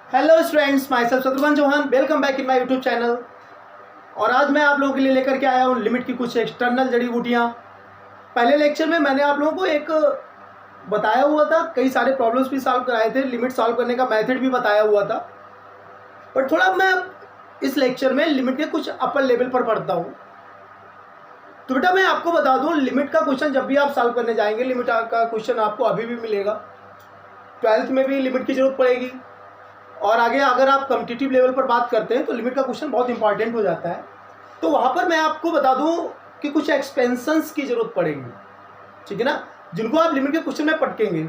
Hello students, myself Shatrughan Chauhan, welcome back in my YouTube channel. और आज मैं आप लोगों के लिए लेकर के आया हूँ लिमिट की कुछ एक्सटर्नल जड़ी बूटियाँ। पहले लेक्चर में मैंने आप लोगों को एक बताया हुआ था, कई सारे प्रॉब्लम्स भी सॉल्व कराए थे, लिमिट सॉल्व करने का मेथड भी बताया हुआ था। पर थोड़ा मैं इस लेक्चर में लिमिट के कुछ अपर लेवल पर पढ़ता हूँ। तो बेटा मैं आपको बता दूँ, लिमिट का क्वेश्चन जब भी आप सॉल्व करने जाएंगे, लिमिट का क्वेश्चन आपको अभी भी मिलेगा। 12th में भी लिमिट की जरूरत पड़ेगी, और आगे अगर आप कॉम्पिटिटिव लेवल पर बात करते हैं तो लिमिट का क्वेश्चन बहुत इंपॉर्टेंट हो जाता है। तो वहाँ पर मैं आपको बता दूं कि कुछ एक्सपेंशंस की जरूरत पड़ेगी, ठीक है ना, जिनको आप लिमिट के क्वेश्चन में पटकेंगे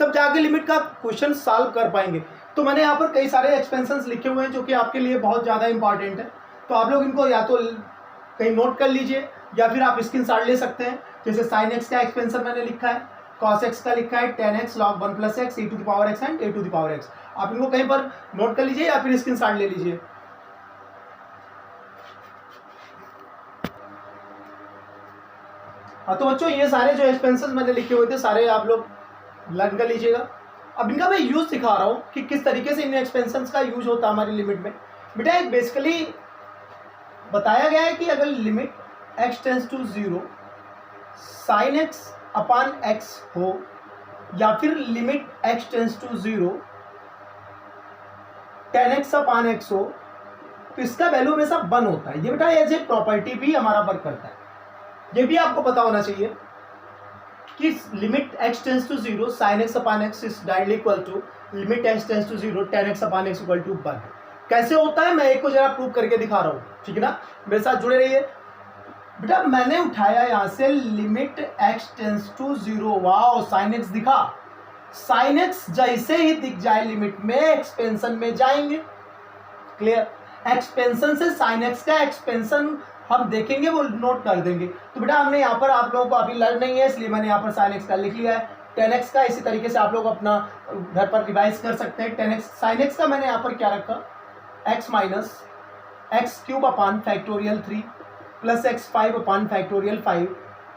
तब जाके लिमिट का क्वेश्चन सॉल्व कर पाएंगे। तो मैंने यहाँ पर कई सारे एक्सपेंशंस लिखे हुए हैं जो कि आपके लिए बहुत ज़्यादा इंपॉर्टेंट है। तो आप लोग इनको या तो कहीं नोट कर लीजिए या फिर आप स्क्रीनशॉट ले सकते हैं। जैसे साइन एक्स का एक्सपेंशन मैंने लिखा है, cos x का लिखा है, tan x log 1 plus x e to the power x and a to the power x। आप इनको कहीं पर नोट कर लीजिए या फिर स्क्रीनशॉट ले लीजिए। हाँ तो बच्चों, ये सारे जो एक्सपेंशन मैंने लिखे हुए थे सारे आप लोग लर्न कर लीजिएगा। अब इनका मैं यूज सिखा रहा हूँ कि किस तरीके से इन एक्सपेंशन का यूज होता है हमारी लिमिट में। बेटा एक बेसिकली बताया गया है कि अगर limit x tends to 0 sine x upon x हो या फिर limit x tends to 0 tan x upon x हो, तो इसका वैल्यू हमेशा 1 होता है। ये बेटा एज ए प्रॉपर्टी भी हमारा वर्क करता है। ये भी आपको पता होना चाहिए कि limit x tends to 0 sine x upon x is directly equal to limit x tends to 0 tan x upon x equal to 1। कैसे होता है मैं एक को जरा प्रूव करके दिखा रहा हूँ, ठीक है ना, मेरे साथ जुड़े रहिए। बेटा मैंने उठाया यहां से limit x tends to 0, wow sine x दिखा। साइन एक्स जैसे ही दिख जाए लिमिट में एक्सपेंशन में जाएंगे। क्लियर? एक्सपेंशन से साइन एक्स का एक्सपेंशन हम देखेंगे, वो नोट कर देंगे। तो बेटा हमने यहाँ पर आप लोगों को अभी लर्न नहीं है इसलिए मैंने यहाँ पर साइन एक्स का लिख लिया है। टेन एक्स का इसी तरीके से आप लोग अपना घर पर रिवाइज कर सकते हैं। टेन एक्स साइन एक्स का मैंने यहाँ पर क्या रखा, एक्स माइनस एक्स क्यूब अपान फैक्टोरियल 3 प्लस एक्स 5 अपान फैक्टोरियल 5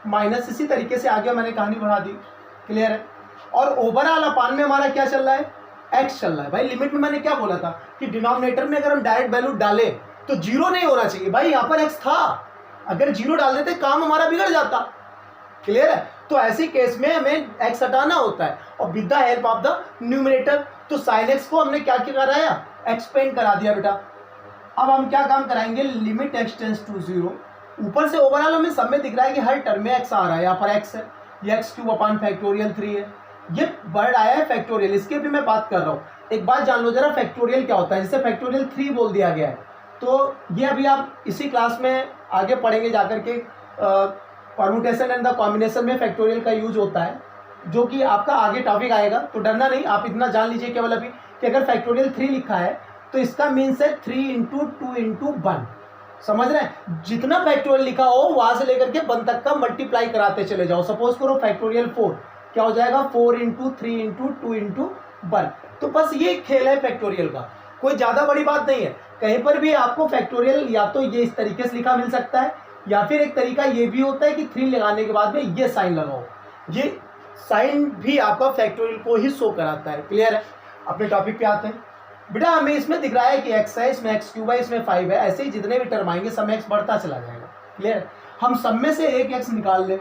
माइनस इसी तरीके से आगे मैंने कहानी बढ़ा दी। क्लियर है? और ओवरऑल अपान में हमारा क्या चल रहा है, एक्स चल रहा है। भाई लिमिट में मैंने क्या बोला था कि डिनोमिनेटर में अगर हम डायरेक्ट वैल्यू डालें तो 0 नहीं होना चाहिए। भाई यहाँ पर एक्स था, अगर 0 डाल देते काम हमारा बिगड़ जाता। क्लियर है? तो ऐसे केस में हमें एक्स हटाना होता है और with the help of the numerator. तो साइन एक्स को हमने क्या कराया, एक्सपेंड करा दिया बेटा। अब हम क्या काम कराएंगे, लिमिट एक्स टेंस टू 0, ऊपर से ओवरऑल हमें सब में दिख रहा है कि हर टर्म में एक्स आ रहा है। यहाँ पर एक्स है, ये एक्स क्यूब अपान फैक्टोरियल 3 है, ये वर्ड आया है फैक्टोरियल, इसके भी मैं बात कर रहा हूँ। एक बात जान लो जरा, फैक्टोरियल क्या होता है। जैसे फैक्टोरियल 3 बोल दिया गया है तो ये अभी आप इसी क्लास में आगे पढ़ेंगे जाकर के। परम्यूटेशन एंड द कॉम्बिनेशन में फैक्टोरियल का यूज होता है, जो कि आपका आगे टॉपिक आएगा, तो डरना नहीं। आप इतना जान लीजिए केवल अभी कि अगर फैक्टोरियल 3 लिखा है तो इसका मीन्स है 3 इंटू 2 इंटू 1। समझ रहे हैं? जितना फैक्टोरियल लिखा हो वहां से लेकर के 1 तक का मल्टीप्लाई कराते चले जाओ। सपोज करो फैक्टोरियल 4, क्या हो जाएगा 4 इंटू 3 इंटू 2 इंटू 1। तो बस ये खेल है फैक्टोरियल का, कोई ज्यादा बड़ी बात नहीं है। कहीं पर भी आपको फैक्टोरियल या तो ये इस तरीके से लिखा मिल सकता है, या फिर एक तरीका ये भी होता है कि 3 लगाने के बाद में ये साइन लगाओ। ये साइन भी आपका फैक्टोरियल को ही शो कराता है। क्लियर है? अपने टॉपिक पे आते हैं। बेटा हमें इसमें दिख रहा है कि x है, इसमें x क्यूब है, इसमें 5 है। ऐसे ही जितने भी टर्म आएंगे सब में x बढ़ता चला जाएगा। क्लियर? हम सब में से एक x निकाल ले।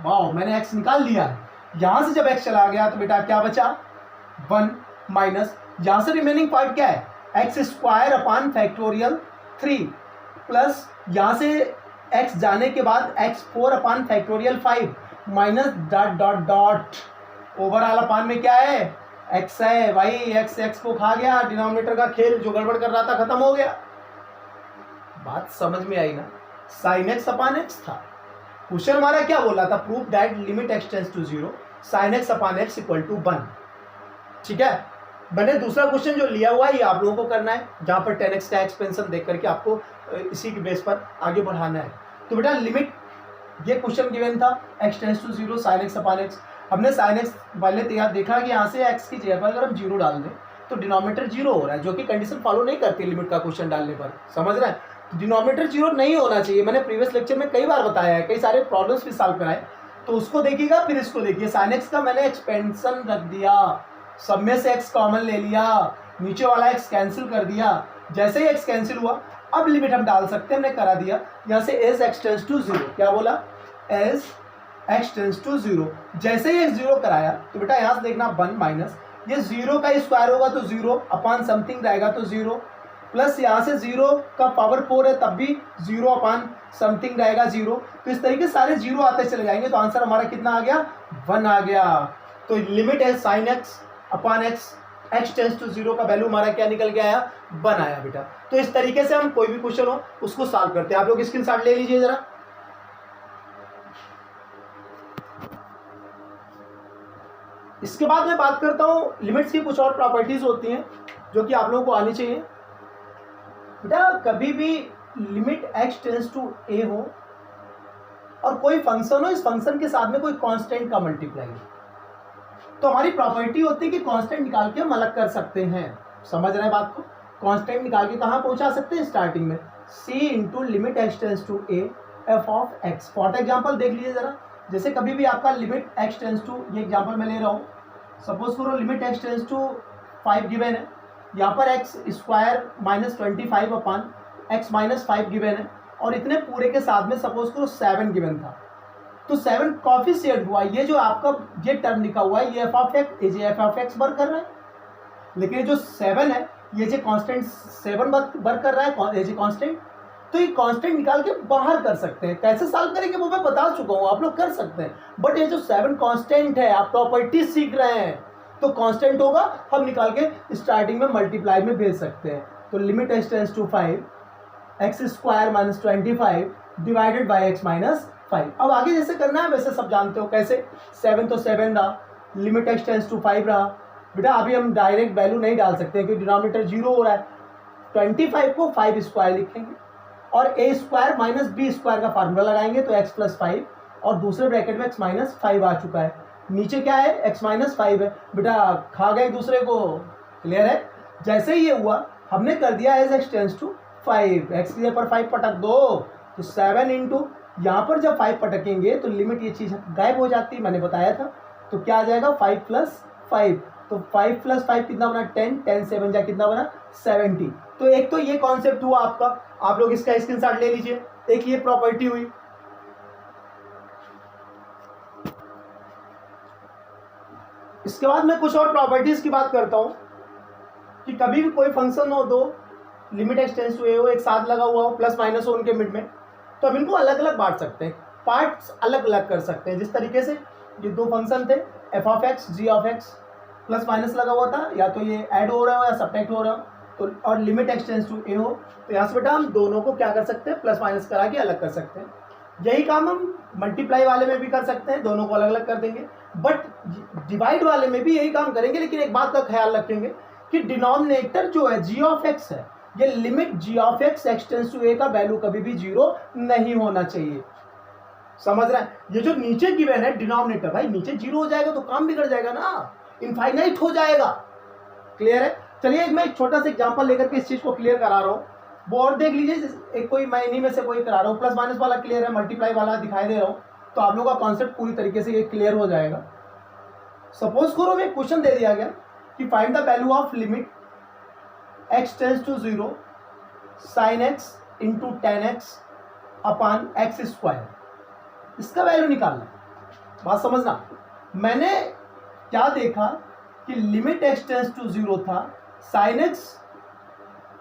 वाओ मैंने x निकाल लिया है। यहां से जब x चला गया तो बेटा क्या बचा, 1 माइनस यहां से रिमेनिंग पार्ट क्या है, x square upon factorial 3 plus यहां से x जाने के बाद x4 upon factorial 5 minus dot dot dot overall upon में क्या है, x है। भाई x को खा गया, डिनोमिनेटर का खेल जो गड़बड़ कर रहा था खत्म हो गया। बात समझ में आई ना? साइन एक्स अपान एक्स था। क्वेश्चन हमारा क्या बोला था, prove that limit x tends to 0 sine x upon x equal to 1। ठीक है? मैंने दूसरा क्वेश्चन जो लिया हुआ है ये आप लोगों को करना है, जहां पर 10x का एक्सपेंशन देख करके आपको इसी के बेस पर आगे बढ़ाना है। तो बेटा लिमिट, ये क्वेश्चन गिवन था x tends to 0 sine x upon x. हमने साइन एक्स पहले तैयार देखा कि यहाँ से x की जगह पर अगर हम 0 डाल दें तो डिनोमिनेटर 0 हो रहा है, जो कि कंडीशन फॉलो नहीं करती लिमिट का क्वेश्चन डालने पर। समझ रहे हैं? तो डिनोमिनेटर 0 नहीं होना चाहिए। मैंने प्रीवियस लेक्चर में कई बार बताया है, कई सारे प्रॉब्लम्स भी सॉल्व कराए, तो उसको देखिएगा फिर इसको देखिए। साइन एक्स का मैंने एक्सपेंशन रख दिया, सब में से x कॉमन ले लिया, नीचे वाला x कैंसिल कर दिया, जैसे ही x कैंसिल हुआ अब लिमिट हम डाल सकते हैं, हमने करा दिया यहाँ से as x टेंड्स टू 0, क्या बोला as x टेंड्स टू 0, जैसे ही x 0 कराया तो बेटा यहाँ से देखना 1 माइनस ये 0 का स्क्वायर होगा तो 0 अपान समथिंग रहेगा तो 0 प्लस यहाँ से 0 का पावर 4 है तब भी 0 अपान समथिंग रहेगा 0, तो इस तरीके सारे 0 आते चले जाएंगे, तो आंसर हमारा कितना आ गया 1 आ गया। तो लिमिट है sine x upon x x tends to 0 का वैल्यू हमारा क्या निकल के आया 1 आया बेटा। तो इस तरीके से हम कोई भी क्वेश्चन हो उसको सॉल्व करते हैं। आप लोग स्क्रीनशॉट ले लीजिए जरा। इसके बाद मैं बात करता हूं लिमिट्स की कुछ और प्रॉपर्टीज होती हैं जो कि आप लोगों को आनी चाहिए। बेटा कभी भी limit x tends to a हो और कोई फंक्शन हो, इस फंक्शन के साथ में कोई कांस्टेंट का मल्टीप्लाई हो, तो हमारी प्रॉपर्टी होती है कि कांस्टेंट निकाल के हम अलग कर सकते हैं। समझ रहे हैं बात को? कांस्टेंट निकाल के कहाँ पहुंचा सकते हैं स्टार्टिंग में c into limit x tends to a f of x। For example देख लीजिए जरा, जैसे कभी भी आपका लिमिट x टेंड्स टू, ये एग्जाम्पल मैं ले रहा हूँ, सपोज करो limit x tends to 5 given है, यहाँ पर x square minus 25 upon x minus 5 given है, और इतने पूरे के साथ में सपोज करो 7 गिवन था, तो 7 कॉफिशिएंट हुआ। ये जो आपका ये टर्म लिखा हुआ है ये f ऑफ x, ये f ऑफ x वर्क कर रहा है, लेकिन ये जो 7 है ये जो कांस्टेंट 7 वर्क कर रहा है, ये जो कांस्टेंट, तो ये कांस्टेंट निकाल के बाहर कर सकते हैं। कैसे सॉल्व करेंगे वो मैं बता चुका हूँ, आप लोग कर सकते हैं, बट ये जो 7 कांस्टेंट है, आप प्रॉपर्टी सीख रहे हैं तो कांस्टेंट होगा, हम निकाल के स्टार्टिंग में मल्टीप्लाई में भेज सकते हैं। तो limit x tends to 5 x square minus 25 divided by x minus 5। अब आगे जैसे करना है वैसे सब जानते हो कैसे, 7 तो 7 रहा, लिमिट x टेंड्स टू 5 रहा। बेटा अभी हम डायरेक्ट वैल्यू नहीं डाल सकते क्योंकि डिनोमिनेटर 0 हो रहा है, 25 को 5 स्क्वायर लिखेंगे और a square minus b square का फार्मूला लगाएंगे तो x प्लस 5, और दूसरे ब्रैकेट में x माइनस 5 आ चुका है, नीचे क्या है x माइनस 5 है। बेटा खा गए दूसरे को, क्लियर है? जैसे ही ये हुआ हमने कर दिया as x tends to 5, x की पर 5 पटक दो तो 7 इंटू, यहाँ पर जब 5 पटकेंगे तो लिमिट ये चीज़ गायब हो जाती है, मैंने बताया था। तो क्या आ जाएगा 5 प्लस 5, तो 5 प्लस 5 कितना बना 10, 10 7 जा कितना बना 70। तो एक तो ये कॉन्सेप्ट हुआ आपका, आप लोग इसका स्क्रीनशॉट ले लीजिए। एक ये प्रॉपर्टी हुई। इसके बाद मैं कुछ और प्रॉपर्टीज की बात करता हूं कि कभी भी कोई फंक्शन हो, दो limit x tends to a हो, एक साथ लगा हुआ हो, प्लस माइनस हो उनके मिड में, तो अब इनको अलग अलग बांट सकते हैं, पार्ट्स अलग अलग कर सकते हैं। जिस तरीके से ये दो फंक्शन थे f of x g of x, plus minus लगा हुआ था, या तो ये ऐड हो रहा हो या सब्ट्रैक्ट हो रहा हो, तो और limit x tends to a हो, तो यहाँ से बेटा हम दोनों को क्या कर सकते हैं प्लस माइनस करा के अलग कर सकते हैं। यही काम हम मल्टीप्लाई वाले में भी कर सकते हैं, दोनों को अलग अलग कर देंगे, बट डिवाइड वाले में भी यही काम करेंगे, लेकिन एक बात का ख्याल रखेंगे कि डिनोमिनेटर जो है g ऑफ x है, ये limit g of x x tends to a का वैल्यू कभी भी 0 नहीं होना चाहिए। समझ रहा है? ये जो नीचे गिवन है डिनोमिनेटर, भाई नीचे 0 हो जाएगा तो काम बिगड़ जाएगा ना, इनफाइनाइट हो जाएगा। क्लियर है? चलिए मैं एक छोटा सा एग्जांपल लेकर के इस चीज को क्लियर करा रहा हूँ, वो और देख लीजिए। एक कोई मैं इन्हीं में से कोई करा रहा हूँ, प्लस माइनस वाला क्लियर है, मल्टीप्लाई वाला दिखाई दे रहा हूँ, तो आप लोगों का कॉन्सेप्ट पूरी तरीके से ये क्लियर हो जाएगा। सपोज करो मैं क्वेश्चन दे दिया गया कि find the value of limit x tends to 0 sine x into tan x upon x square, इसका वैल्यू निकालना। बात समझना, मैंने क्या देखा कि लिमिट x टेंड्स टू 0 था, sine x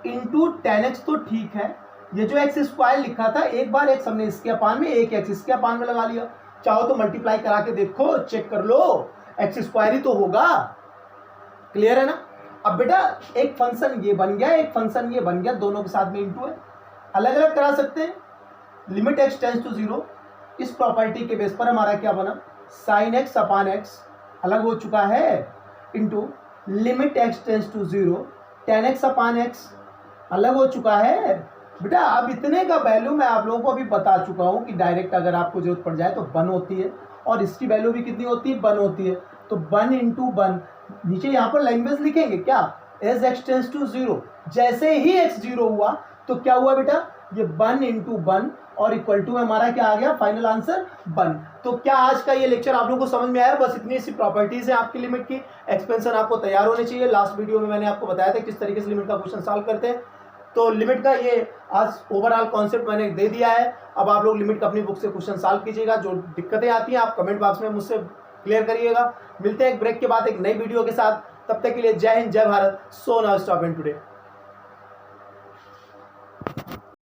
into tan x तो ठीक है, ये जो एक्स स्क्वायर लिखा था एक बार एक्स हमने इसके अपान में, एक एक्स इसके अपान में लगा लिया, चाहो तो मल्टीप्लाई करा के देखो, चेक कर लो, एक्स स्क्वायर ही तो होगा। क्लियर है ना? अब बेटा एक फंक्शन ये बन गया, एक फंक्शन ये बन गया, दोनों के साथ में इंटू है, अलग अलग करा सकते हैं। लिमिट x टेंड्स टू 0, इस प्रॉपर्टी के बेस पर हमारा क्या बना, साइन x अपान एक्स अलग हो चुका है, into limit x tends to 0 tan x upon x अलग हो चुका है। बेटा अब इतने का वैल्यू मैं आप लोगों को अभी बता चुका हूँ कि डायरेक्ट अगर आपको जरूरत पड़ जाए तो 1 होती है, और इसकी वैल्यू भी कितनी होती है 1 होती है, तो 1 इंटू 1, नीचे यहाँ पर लैंग्वेज लिखेंगे क्या, एज x टेंड्स टू 0, जैसे ही x 0 हुआ तो क्या हुआ बेटा, ये 1 इंटू 1 और इक्वल टू हमारा क्या आ गया, फाइनल आंसर 1। तो क्या आज का ये लेक्चर आप लोगों को समझ में आया? बस इतनी सी प्रॉपर्टीज है आपकी लिमिट की, एक्सपेंशन आपको तैयार होने चाहिए। लास्ट वीडियो में मैंने आपको बताया था किस तरीके से लिमिट का क्वेश्चन सॉल्व करते हैं। तो लिमिट का ये आज ओवरऑल कॉन्सेप्ट मैंने दे दिया है। अब आप लोग लिमिट का अपनी बुक से क्वेश्चन सॉल्व कीजिएगा। जो दिक्कतें आती हैं आप कमेंट बॉक्स में मुझसे क्लियर करिएगा। मिलते हैं एक ब्रेक के बाद एक नई वीडियो के साथ। तब तक के लिए जय हिंद, जय Bharat. So now stop in today.